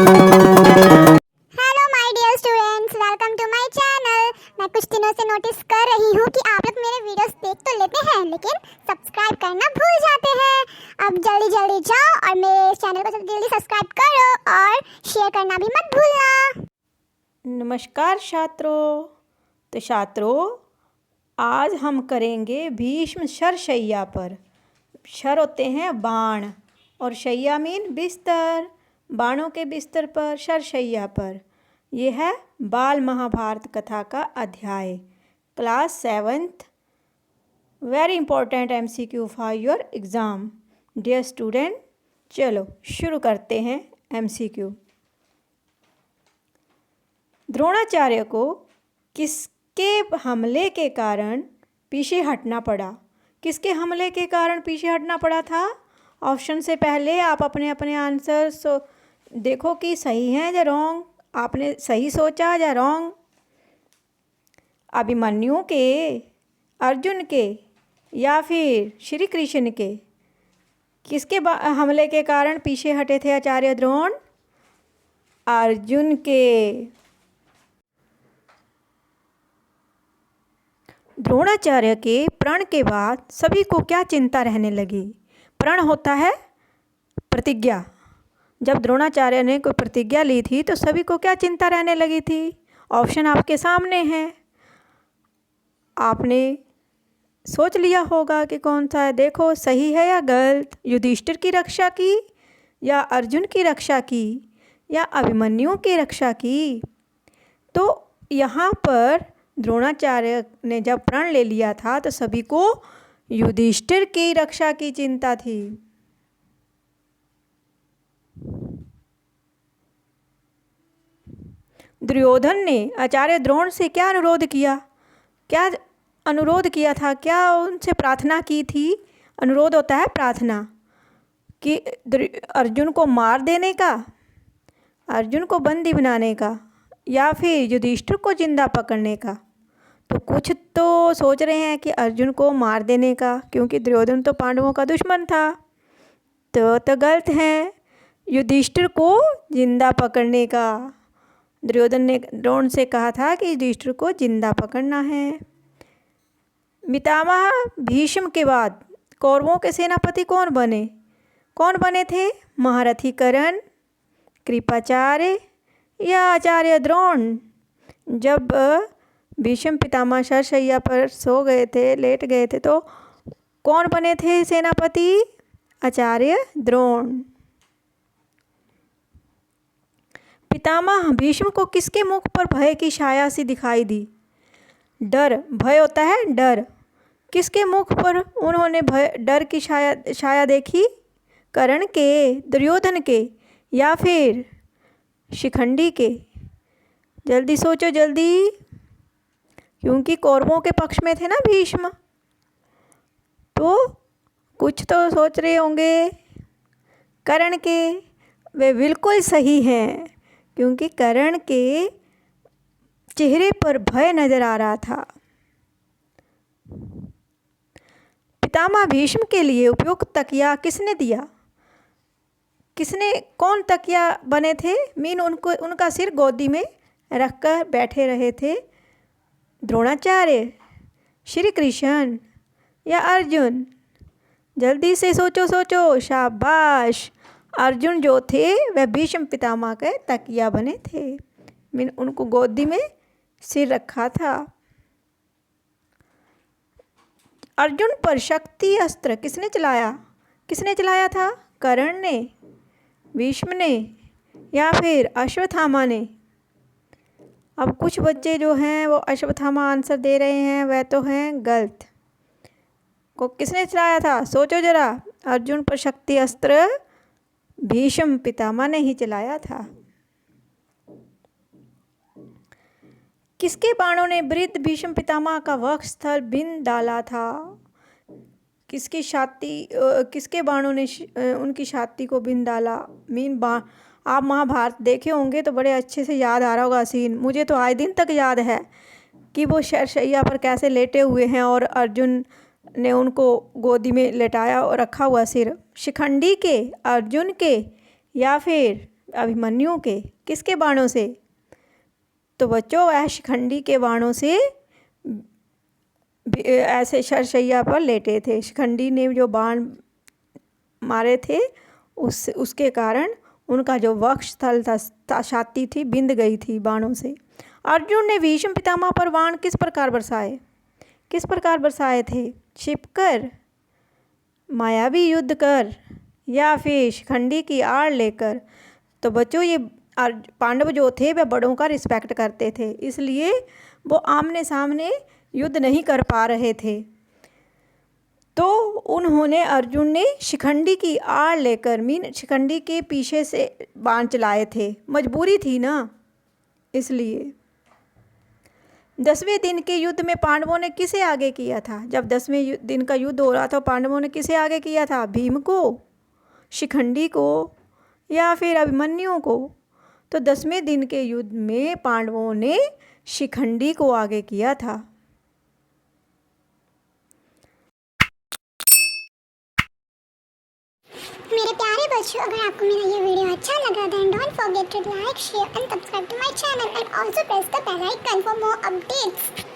Hello my dear students, welcome to my channel. मैं कुछ दिनों से नोटिस कर रही हूँ कि आप लोग मेरे वीडियोस देख तो लेते हैं लेकिन सब्सक्राइब करना भूल जाते हैं। अब जल्दी जल्दी जाओ और मेरे चैनल को जल्दी जल्दी सब्सक्राइब करो और शेयर करना भी मत भूलना। नमस्कार छात्रों। तो छात्रों, आज हम करेंगे भीष्म शरशय्या पर। शर होते हैं बाण और शय्या मीन बिस्तर। बाणों के बिस्तर पर, शरशय्या पर। यह है बाल महाभारत कथा का अध्याय, class 7th। Very important MCQ for your exam. Dear student, चलो शुरू करते हैं MCQ। द्रोणाचार्य को किसके हमले के कारण पीछे हटना पड़ा? किसके हमले के कारण पीछे हटना पड़ा था? ऑप्शन से पहले आप अपने अपने आंसर देखो कि सही है या रॉन्ग। आपने सही सोचा या रॉन्ग? अभिमन्यु के, अर्जुन के या फिर श्री कृष्ण के? किसके हमले के कारण पीछे हटे थे आचार्य द्रोण? अर्जुन के। द्रोणाचार्य के प्रण के बाद सभी को क्या चिंता रहने लगी? प्रण होता है प्रतिज्ञा। जब द्रोणाचार्य ने कोई प्रतिज्ञा ली थी तो सभी को क्या चिंता रहने लगी थी? ऑप्शन आपके सामने है, आपने सोच लिया होगा कि कौन सा है। देखो सही है या गलत। युधिष्ठिर की रक्षा की या अर्जुन की रक्षा की या अभिमन्यु की रक्षा की? तो यहाँ पर द्रोणाचार्य ने जब प्रण ले लिया था तो सभी को युधिष्ठिर की रक्षा की चिंता थी। दुर्योधन ने आचार्य द्रोण से क्या अनुरोध किया? क्या अनुरोध किया था? क्या उनसे प्रार्थना की थी? अनुरोध होता है प्रार्थना, कि अर्जुन को मार देने का, अर्जुन को बंदी बनाने का, या फिर युधिष्ठिर को जिंदा पकड़ने का? तो कुछ तो सोच रहे हैं कि अर्जुन को मार देने का, क्योंकि दुर्योधन तो पांडवों का दुश्मन था। तो गलत है। युधिष्ठिर को जिंदा पकड़ने का। दुर्योधन ने द्रोण से कहा था कि युधिष्ठिर को जिंदा पकड़ना है। पितामह भीष्म के बाद कौरवों के सेनापति कौन बने? कौन बने थे? महारथी कर्ण, कृपाचार्य या आचार्य द्रोण? जब भीष्म पितामह शरशय्या पर सो गए थे, लेट गए थे, तो कौन बने थे सेनापति? आचार्य द्रोण। पितामह भीष्म को किसके मुख पर भय की छाया सी दिखाई दी? डर, भय होता है डर। किसके मुख पर उन्होंने डर की छाया देखी? कर्ण के, दुर्योधन के या फिर शिखंडी के? जल्दी सोचो जल्दी, क्योंकि कौरवों के पक्ष में थे ना भीष्म, तो कुछ तो सोच रहे होंगे। कर्ण के। वे बिल्कुल सही हैं, क्योंकि कर्ण के चेहरे पर भय नजर आ रहा था। पितामह भीष्म के लिए उपयुक्त तकिया किसने दिया? किसने, कौन तकिया बने थे? मीन उनका सिर गोदी में रखकर बैठे रहे थे? द्रोणाचार्य, श्री कृष्ण या अर्जुन? जल्दी से सोचो सोचो। शाबाश। अर्जुन जो थे वह भीष्म पितामह के तकिया बने थे। मीन उनको गोदी में सिर रखा था। अर्जुन पर शक्ति अस्त्र किसने चलाया? किसने चलाया था? कर्ण ने, भीष्म ने या फिर अश्वत्थामा ने? अब कुछ बच्चे जो हैं वो अश्वत्थामा आंसर दे रहे हैं, वह तो हैं गलत। को किसने चलाया था? सोचो जरा। अर्जुन पर शक्ति अस्त्र भीष्म पितामह ने ही चलाया था। किसके बाणों ने वृद्ध भीष्म पितामह का वक्ष स्थल बिंद डाला था? किसकी छाती, किसके बाणों ने उनकी छाती को बिंद डाला? मीन आप महाभारत देखे होंगे तो बड़े अच्छे से याद आ रहा होगा सीन। मुझे तो आज दिन तक याद है कि वो शरशय्या पर कैसे लेटे हुए हैं और अर्जुन ने उनको गोदी में लेटाया और रखा हुआ सिर। शिखंडी के, अर्जुन के या फिर अभिमन्यु के। किसके बाणों से? तो बच्चों वह शिखंडी के बाणों से ऐसे शरशैया पर लेटे थे। शिखंडी ने जो बाण मारे थे उसके कारण उनका जो वक्षस्थल था, छाती थी, बिंद गई थी बाणों से। अर्जुन ने भीष्म पितामह पर बाण किस प्रकार बरसाए? किस प्रकार बरसाए थे? छिपकर, मायावी युद्ध कर, या फिर शिखंडी की आड़ लेकर। तो बच्चों ये पांडव जो थे वे बड़ों का रिस्पेक्ट करते थे, इसलिए वो आमने सामने युद्ध नहीं कर पा रहे थे। तो उन्होंने, अर्जुन ने शिखंडी की आड़ लेकर शिखंडी के पीछे से बाण चलाए थे। मजबूरी थी ना, इसलिए। 10वें दिन के युद्ध में पांडवों ने किसे आगे किया था? जब 10वें दिन का युद्ध हो रहा था, पांडवों ने किसे आगे किया था? भीम को, शिखंडी को, या फिर अभिमन्यु को? तो 10वें दिन के युद्ध में पांडवों ने शिखंडी को आगे किया था। मेरे प्यारे बच्चों, अगर आपको मेरा ये वीडियो अच्छा लगा then don't forget to like, share and subscribe to my channel and also press the bell icon for more updates.